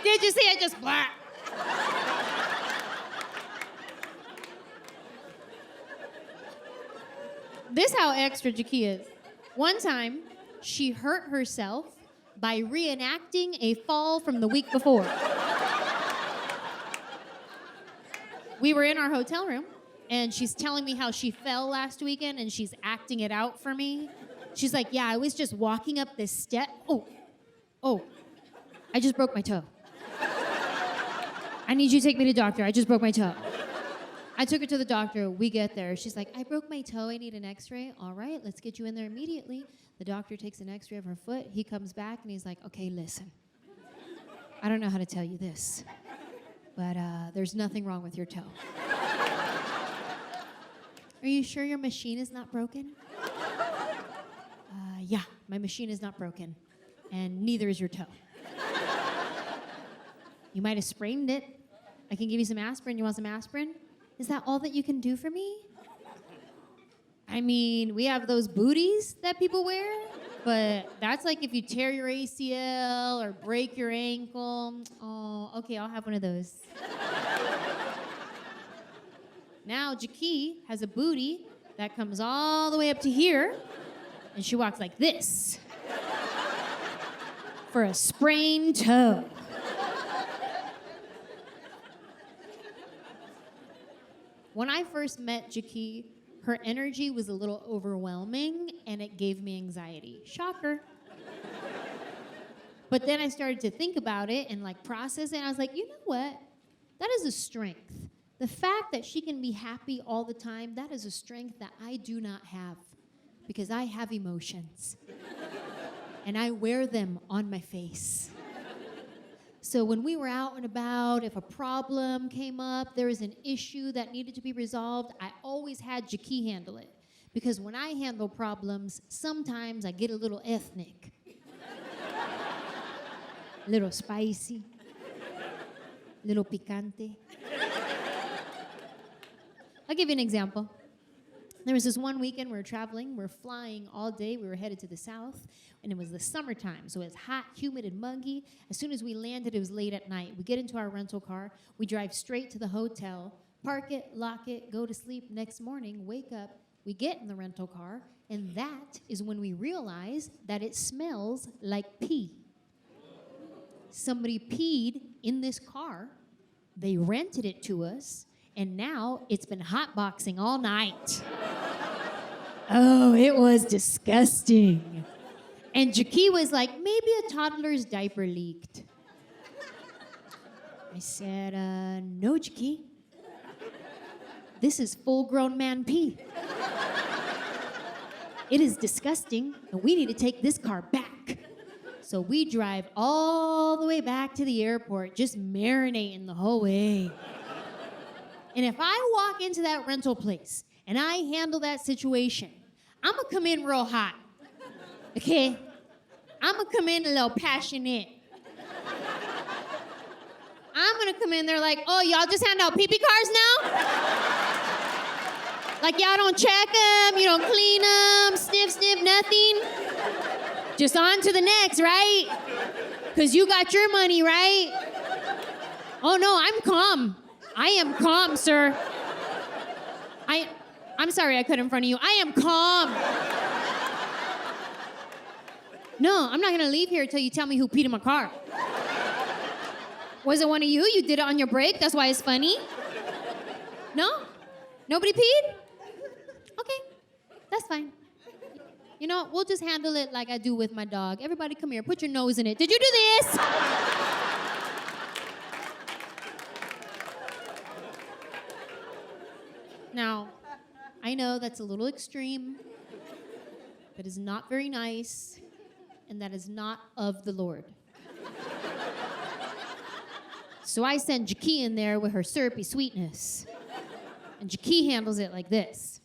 Did you see it? Just blah. This is how extra Jaki is. One time, she hurt herself by reenacting a fall from the week before. We were in our hotel room, and she's telling me how she fell last weekend, and she's acting it out for me. She's like, yeah, I was just walking up this step. Oh, I just broke my toe. I need you to take me to the doctor. I just broke my toe. I took her to the doctor. We get there. She's like, I broke my toe. I need an x-ray. All right, let's get you in there immediately. The doctor takes an x-ray of her foot. He comes back, and he's like, okay, listen. I don't know how to tell you this, but there's nothing wrong with your toe. Are you sure your machine is not broken? Yeah, my machine is not broken, and neither is your toe. You might have sprained it. I can give you some aspirin. You want some aspirin? Is that all that you can do for me? I mean, we have those booties that people wear, but that's like if you tear your ACL or break your ankle. Oh, okay, I'll have one of those. Now, Jaki has a booty that comes all the way up to here, and she walks like this for a sprained toe. When I first met Jaki, her energy was a little overwhelming, and it gave me anxiety. Shocker. But then I started to think about it and process it, and I was like, you know what? That is a strength. The fact that she can be happy all the time, that is a strength that I do not have because I have emotions. And I wear them on my face. So when we were out and about, if a problem came up, there was an issue that needed to be resolved, I always had Jaki handle it. Because when I handle problems, sometimes I get a little ethnic. A little spicy. A little picante. I'll give you an example. There was this one weekend we were traveling. We were flying all day. We were headed to the south, and it was the summertime, so it was hot, humid, and muggy. As soon as we landed, it was late at night. We get into our rental car. We drive straight to the hotel, park it, lock it, go to sleep. Next morning, wake up. We get in the rental car, and that is when we realize that it smells like pee. Somebody peed in this car. They rented it to us. And now it's been hotboxing all night. Oh, it was disgusting. And Jaki was like, maybe a toddler's diaper leaked. I said, no, Jaki. This is full-grown man pee. It is disgusting, and we need to take this car back. So we drive all the way back to the airport, just marinating the whole way. And if I walk into that rental place and I handle that situation, I'm going to come in real hot, okay? I'm going to come in a little passionate. I'm going to come in there like, oh, y'all just hand out pee-pee cars now? Like y'all don't check them, you don't clean them, sniff, nothing? Just on to the next, right? Because you got your money, right? Oh, no, I'm calm. I am calm, sir. I'm sorry I cut in front of you. I am calm. No, I'm not going to leave here until you tell me who peed in my car. Was it one of you? You did it on your break? That's why it's funny? No? Nobody peed? Okay, that's fine. You know, we'll just handle it like I do with my dog. Everybody come here. Put your nose in it. Did you do this? Now, I know that's a little extreme. That is not very nice, and that is not of the Lord. So I send Jaki in there with her syrupy sweetness. And Jaki handles it like this.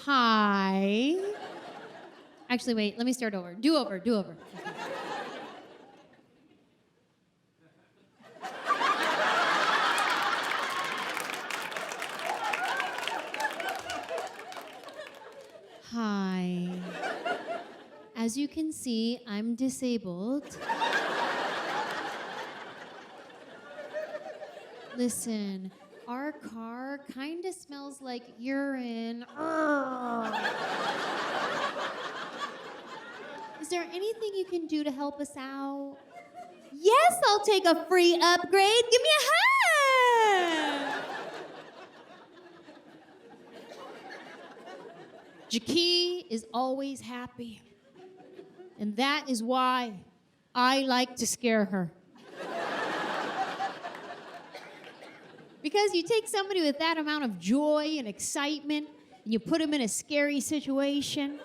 Hi. Actually, wait, let me start over. Do over. Hi. As you can see, I'm disabled. Listen, our car kind of smells like urine. Is there anything you can do to help us out? Yes, I'll take a free upgrade. Give me a hug. Jaki is always happy. And that is why I like to scare her. Because you take somebody with that amount of joy and excitement, and you put them in a scary situation,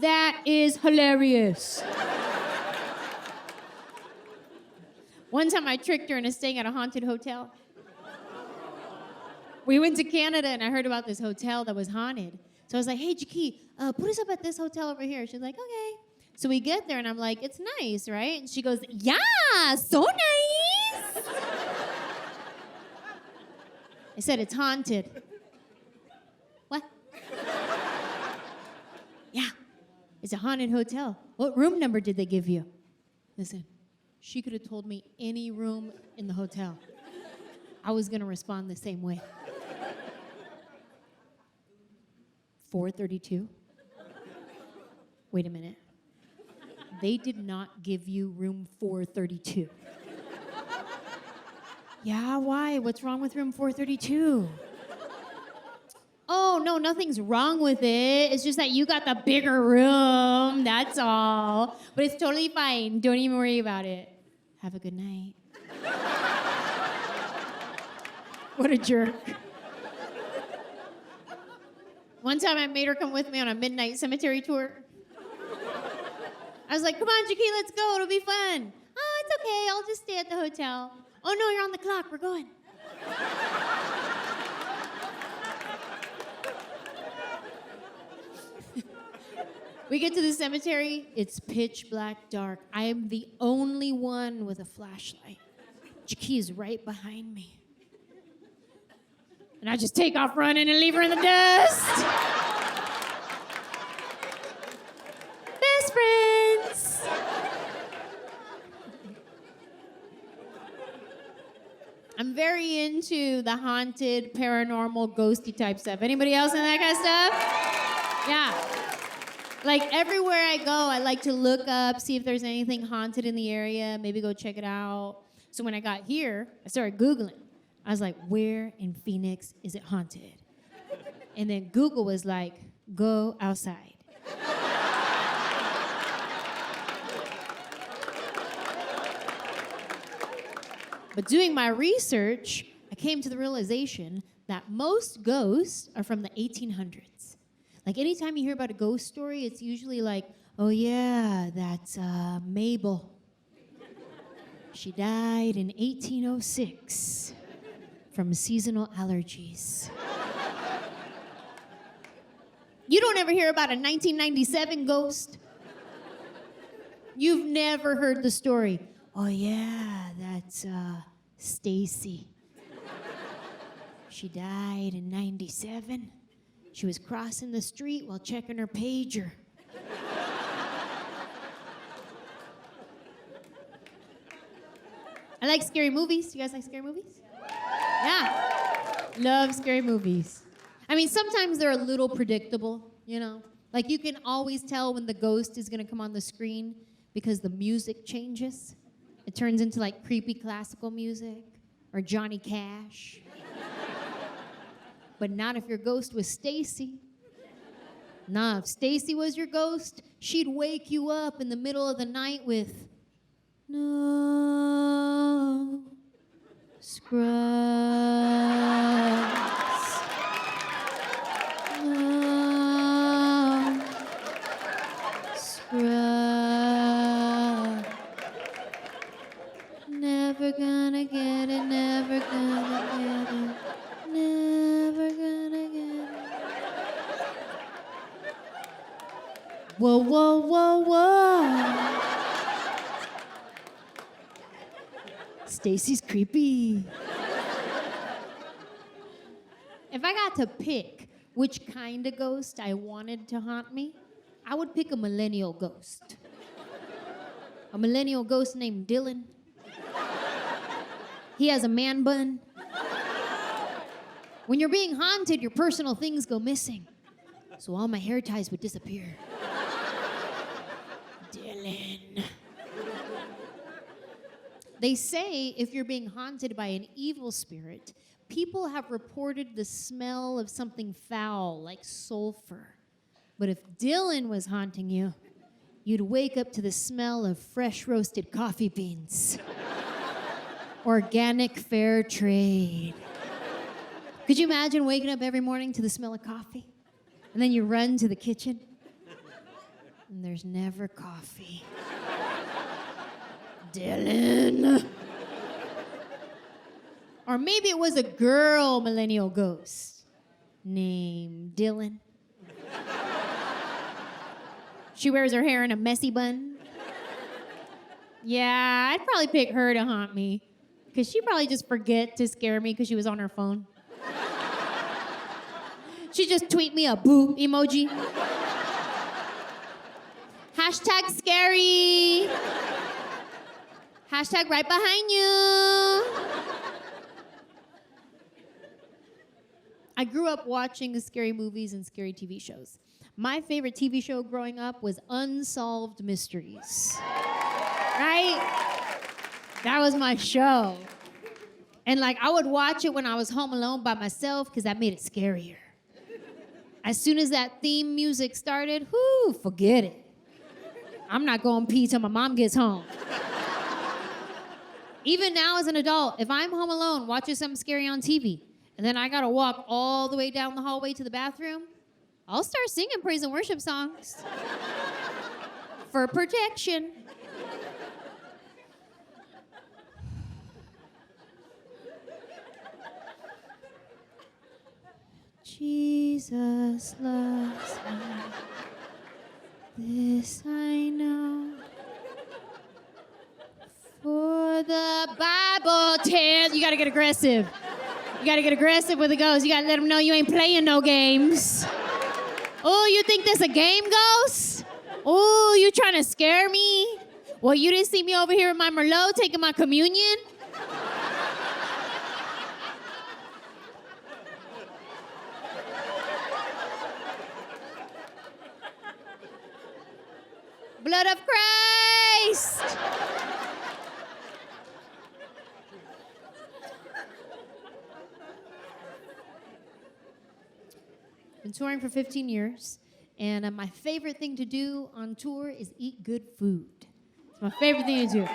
that is hilarious. One time I tricked her into staying at a haunted hotel. We went to Canada, and I heard about this hotel that was haunted. So I was like, hey, Jaki, put us up at this hotel over here. She's like, okay. So we get there, and I'm like, it's nice, right? And she goes, yeah, so nice. I said, it's haunted. What? Yeah, it's a haunted hotel. What room number did they give you? Listen, she could have told me any room in the hotel. I was going to respond the same way. 432? Wait a minute. They did not give you room 432. Yeah, why? What's wrong with room 432? Oh, no, nothing's wrong with it. It's just that you got the bigger room, that's all. But it's totally fine. Don't even worry about it. Have a good night. What a jerk. One time I made her come with me on a midnight cemetery tour. I was like, come on, Jaki, let's go. It'll be fun. Oh, it's okay. I'll just stay at the hotel. Oh, no, you're on the clock. We're going. We get to the cemetery. It's pitch black dark. I am the only one with a flashlight. Jaki is right behind me. And I just take off running and leave her in the dust. Best friends. I'm very into the haunted, paranormal, ghosty type stuff. Anybody else in that kind of stuff? Yeah. Like everywhere I go, I like to look up, see if there's anything haunted in the area, maybe go check it out. So when I got here, I started Googling. I was like, where in Phoenix is it haunted? And then Google was like, go outside. But doing my research, I came to the realization that most ghosts are from the 1800s. Like anytime you hear about a ghost story, it's usually like, oh yeah, that's Mabel. She died in 1806 from seasonal allergies. You don't ever hear about a 1997 ghost? You've never heard the story. Oh yeah, that's Stacy. She died in 97. She was crossing the street while checking her pager. I like scary movies. You guys like scary movies? Yeah. Love scary movies. I mean, sometimes they're a little predictable, you know? Like you can always tell when the ghost is gonna come on the screen because the music changes. It turns into like creepy classical music or Johnny Cash. But not if your ghost was Stacy. Nah, if Stacy was your ghost, she'd wake you up in the middle of the night with no scrubs. No scrubs. Never gonna get it, never gonna get it. Never gonna get it. Whoa, whoa, whoa, whoa. Stacy's creepy. If I got to pick which kind of ghost I wanted to haunt me, I would pick a millennial ghost. A millennial ghost named Dylan. He has a man bun. When you're being haunted, your personal things go missing. So all my hair ties would disappear. Dylan. They say if you're being haunted by an evil spirit, people have reported the smell of something foul, like sulfur. But if Dylan was haunting you, you'd wake up to the smell of fresh roasted coffee beans. Organic fair trade. Could you imagine waking up every morning to the smell of coffee? And then you run to the kitchen, and there's never coffee. Dylan. Or maybe it was a girl millennial ghost named Dylan. She wears her hair in a messy bun. Yeah, I'd probably pick her to haunt me, because she'd probably just forget to scare me because she was on her phone. She just tweet me a boo emoji. Hashtag scary. Hashtag right behind you. I grew up watching scary movies and scary TV shows. My favorite TV show growing up was Unsolved Mysteries. Right? That was my show. And like I would watch it when I was home alone by myself because that made it scarier. As soon as that theme music started, whoo, forget it. I'm not going pee till my mom gets home. Even now as an adult, if I'm home alone watching something scary on TV, and then I gotta walk all the way down the hallway to the bathroom, I'll start singing praise and worship songs for protection. Jesus loves me, this I know, for the Bible tells. You gotta get aggressive. You gotta get aggressive with the ghost. You gotta let them know you ain't playing no games. Oh, you think this a game, ghost? Oh, you trying to scare me? Well, you didn't see me over here with my Merlot taking my communion? Blood of Christ! Been touring for 15 years, and my favorite thing to do on tour is eat good food. It's my favorite thing to do.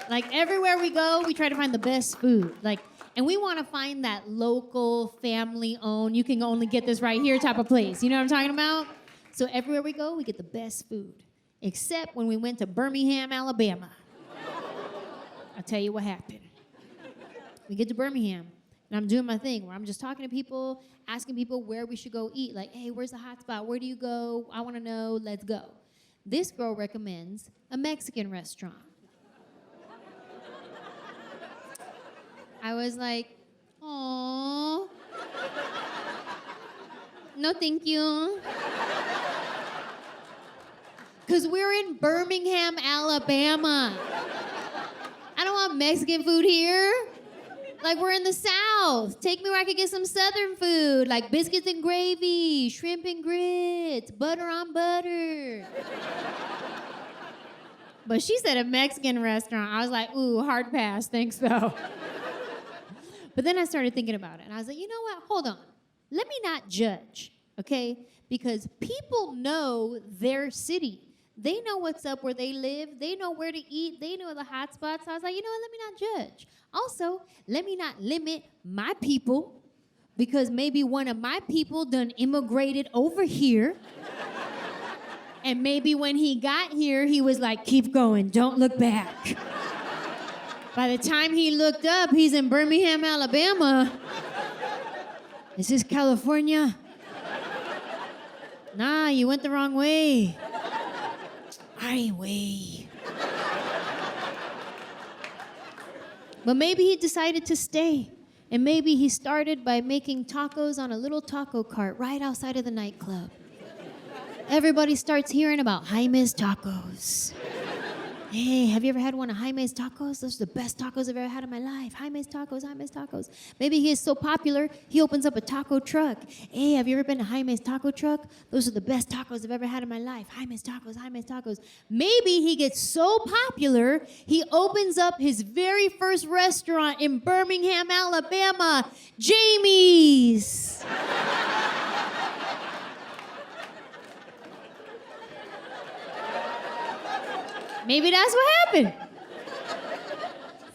Like, everywhere we go, we try to find the best food. Like, and we want to find that local, family-owned, you can only get this right here type of place. You know what I'm talking about? So everywhere we go, we get the best food. Except when we went to Birmingham, Alabama. I'll tell you what happened. We get to Birmingham, and I'm doing my thing where I'm just talking to people, asking people where we should go eat. Like, hey, where's the hot spot? Where do you go? I want to know. Let's go. This girl recommends a Mexican restaurant. I was like, "Aw, no thank you." Because we're in Birmingham, Alabama. I don't want Mexican food here. Like, we're in the South. Take me where I could get some Southern food, like biscuits and gravy, shrimp and grits, butter on butter. But she said a Mexican restaurant. I was like, ooh, hard pass, thanks though. But then I started thinking about it, and I was like, you know what? Hold on. Let me not judge, okay? Because people know their city. They know what's up where they live. They know where to eat. They know the hot spots. So I was like, you know what? Let me not judge. Also, let me not limit my people, because maybe one of my people done immigrated over here. And maybe when he got here, he was like, keep going, don't look back. By the time he looked up, he's in Birmingham, Alabama. Is this California? Nah, you went the wrong way. Highway. But maybe he decided to stay. And maybe he started by making tacos on a little taco cart right outside of the nightclub. Everybody starts hearing about Jaime's Tacos. Hey, have you ever had one of Jaime's Tacos? Those are the best tacos I've ever had in my life. Jaime's Tacos, Jaime's Tacos. Maybe he is so popular, he opens up a taco truck. Hey, have you ever been to Jaime's Taco Truck? Those are the best tacos I've ever had in my life. Jaime's Tacos, Jaime's Tacos. Maybe he gets so popular, he opens up his very first restaurant in Birmingham, Alabama, Jamie's. Maybe that's what happened.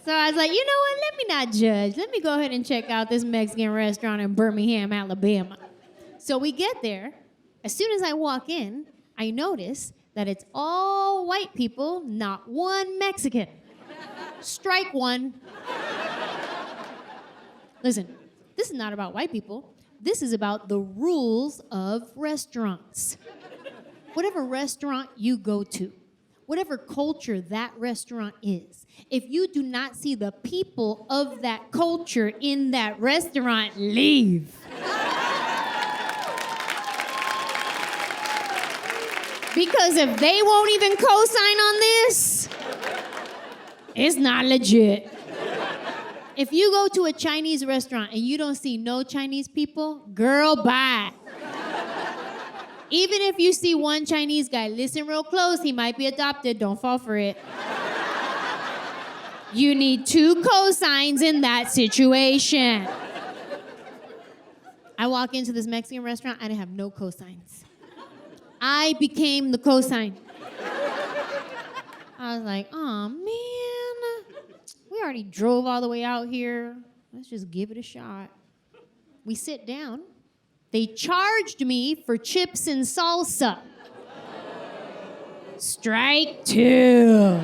So I was like, you know what? Let me not judge. Let me go ahead and check out this Mexican restaurant in Birmingham, Alabama. So we get there. As soon as I walk in, I notice that it's all white people, not one Mexican. Strike one. Listen, this is not about white people. This is about the rules of restaurants. Whatever restaurant you go to, whatever culture that restaurant is, if you do not see the people of that culture in that restaurant, leave. Because if they won't even co-sign on this, it's not legit. If you go to a Chinese restaurant and you don't see no Chinese people, girl, bye. Even if you see one Chinese guy, listen real close, he might be adopted, don't fall for it. You need 2 cosigns in that situation. I walk into this Mexican restaurant, I didn't have no cosigns. I became the cosign. I was like, oh man, we we already drove all the way out here. Let's just give it a shot. We sit down. They charged me for chips and salsa. Strike two.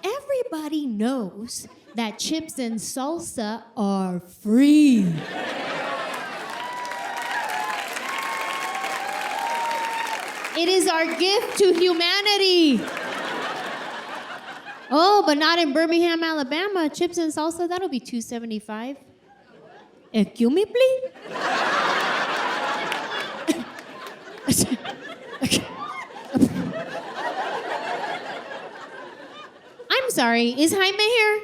Everybody knows that chips and salsa are free. It is our gift to humanity. Oh, but not in Birmingham, Alabama. Chips and salsa, that'll be $2.75. Excuse me, please? I'm sorry, is Jaime here?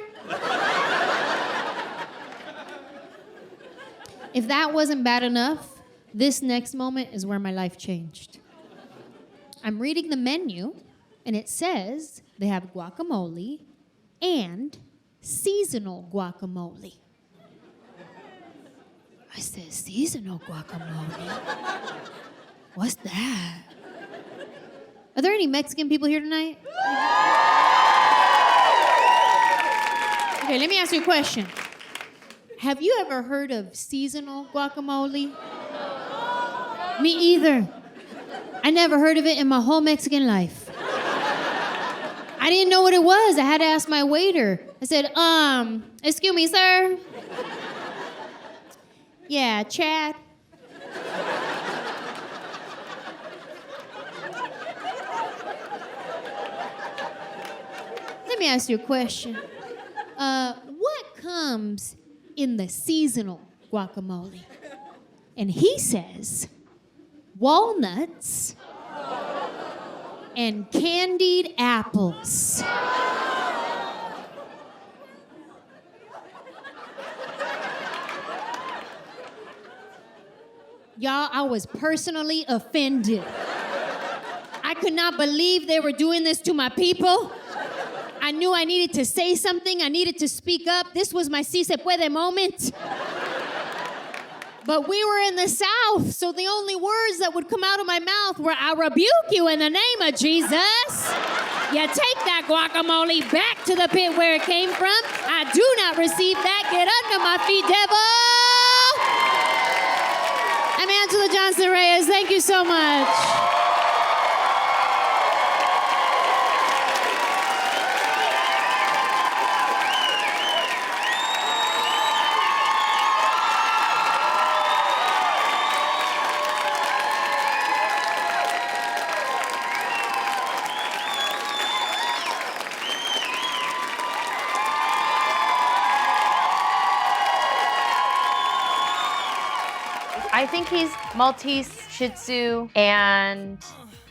If that wasn't bad enough, this next moment is where my life changed. I'm reading the menu, and it says they have guacamole and seasonal guacamole. I said, seasonal guacamole? What's that? Are there any Mexican people here tonight? Okay, let me ask you a question. Have you ever heard of seasonal guacamole? Me either. I never heard of it in my whole Mexican life. I didn't know what it was. I had to ask my waiter. I said, excuse me, sir? Yeah, Chad. Let me ask you a question. What comes in the seasonal guacamole? And he says, walnuts and candied apples. Y'all, I was personally offended. I could not believe they were doing this to my people. I knew I needed to say something. I needed to speak up. This was my si se puede moment. But we were in the South, so the only words that would come out of my mouth were, I rebuke you in the name of Jesus. You take that guacamole back to the pit where it came from. I do not receive that. Get under my feet, devil. I'm Anjelah Johnson-Reyes. Thank you so much. I think he's Maltese, Shih Tzu, and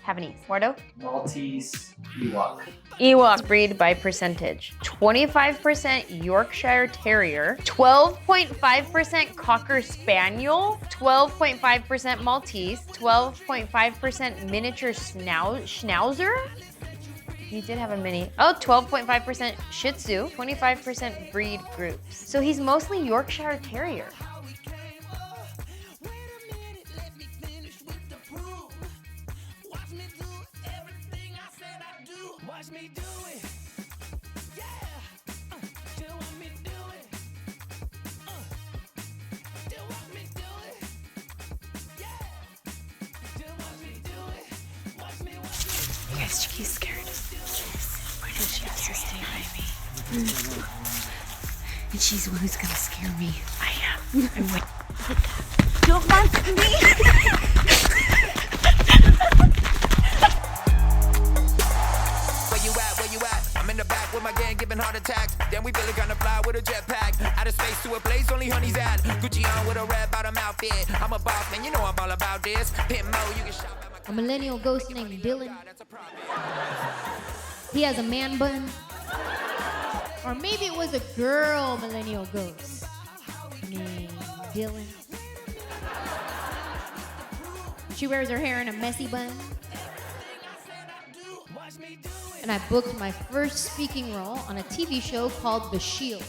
Havanese. Wardo? Maltese, Ewok. Ewok breed by percentage. 25% Yorkshire Terrier, 12.5% Cocker Spaniel, 12.5% Maltese, 12.5% miniature Schnauzer. He did have a mini. Oh, 12.5% Shih Tzu, 25% breed groups. So he's mostly Yorkshire Terrier. Yes, Jaki's scared. Why did she have to stay by me? And she's the one who's gonna scare me. I am. I would. Don't mind me. Where you at? I'm in the back with my gang giving heart attacks. Then we really gonna fly with a jetpack. Out of space to a place only honey's at. Gucci on with a red bottom outfit. I'm a boss, man, you know I'm all about this. Pimp Mo, you can shop at my A millennial ghost named Dylan. He has a man bun. Or maybe it was a girl millennial ghost named Dylan. She wears her hair in a messy bun. And I booked my first speaking role on a TV show called The Shield.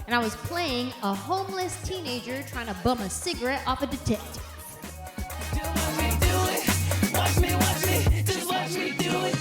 And I was playing a homeless teenager trying to bum a cigarette off a detective. Watch me, just watch me do it.